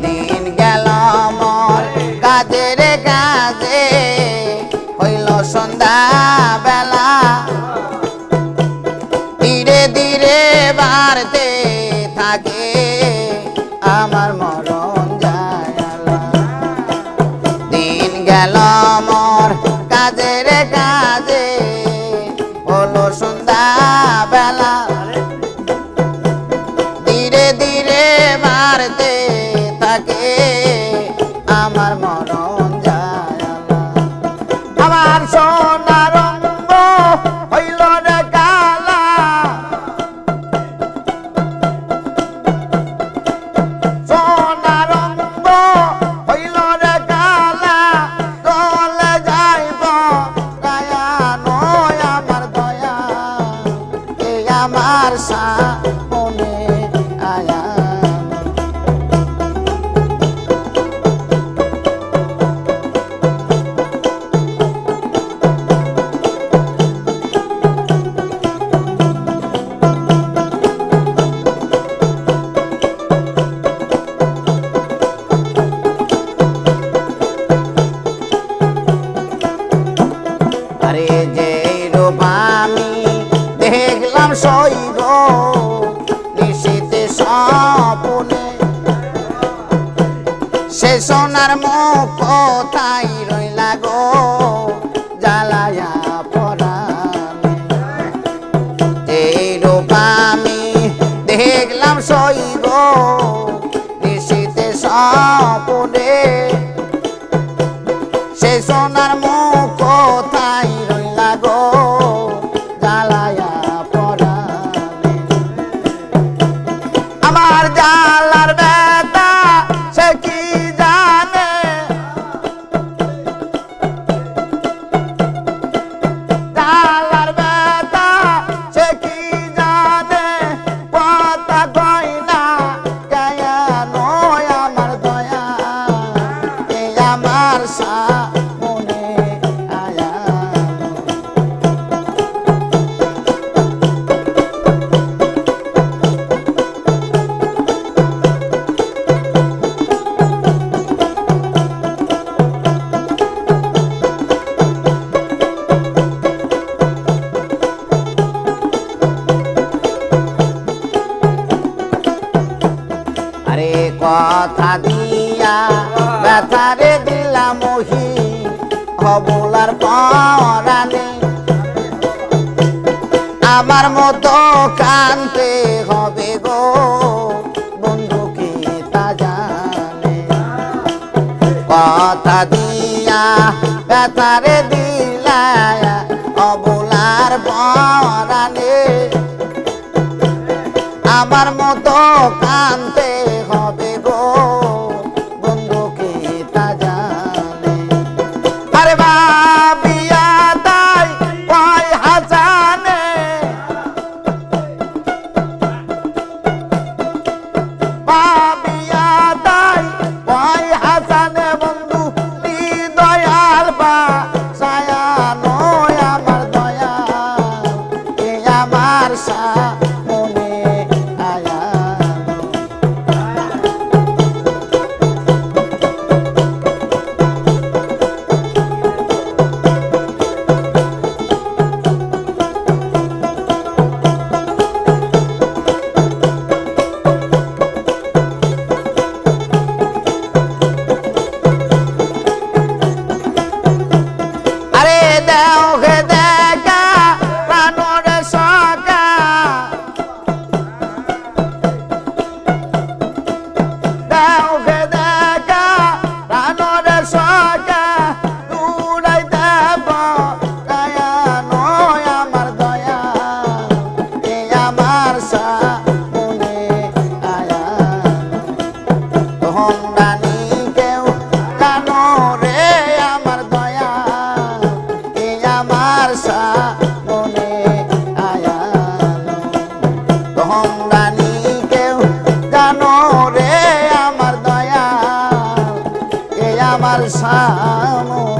দিন গেল মোর কাজের কাজে হইল সন্ধ্যা বেলা ধীরে ধীরে বাড়তে থাকে আমার মরণ জায়গা দিন গেল মোর কাজের কাজে হলো সন্ধ্যা বেলা ধীরে ধীরে বাড়তে থাকে আমার মরণ জায়গা আমার সোনার অঙ্গ হইল রে কালা সোনার অঙ্গ হইল রে কালা চলে যাইব দয়া নয় আমার দয়া এই আমার সামনে আয়া আরে যে রূপ আমি দেখলাম সইব নিশীতে স্বপ্নে সে সোনার মুখ কোথায় রইলা গো জ্বালায়া পরাণে যে রূপ আমি দেখলাম সইব নিশীতে স্বপ্নে সে সোনার মুখ কোথায় রইলা গো জ্বালায়া পরাণে আমার জ্বালার ব্যথা সে কি জানে জ্বালার ব্যথা সে কি জানে কথা কয় না দয়া নয় আমার দয়া এই আমার সামনে আয়া আরে কথা দিয়া ব্যথারে দিলাম মহি হবলার পরাণে আমার মতো কানতে হবে গো বন্ধুকে তা জানে কথা দিয়া ব্যথারে দিলা হবলার পরাণে আমার মতো কানতে হবে গো বন্ধুকে তা জানে আরে বাবিয়া তাই কয় হাসানে বাবিয়া তাই কয় হাসানে বন্ধু দয়াল বা ছায়া নয় আমার দয়া এই আমার সামনে আয়া আরে দেও হে দেখা প্রাণর সকা দেও হে দেখা প্রাণর সকা দূরাই দেব দয়া নয় আমার দয়া এই আমার সামনে আয়া তোমরা নি কেউ জানো রে আমার দয়া এই আমার সামনে আয়া তোমরা নি কেউ জানো রে আমার দয়া এই আমার সামনে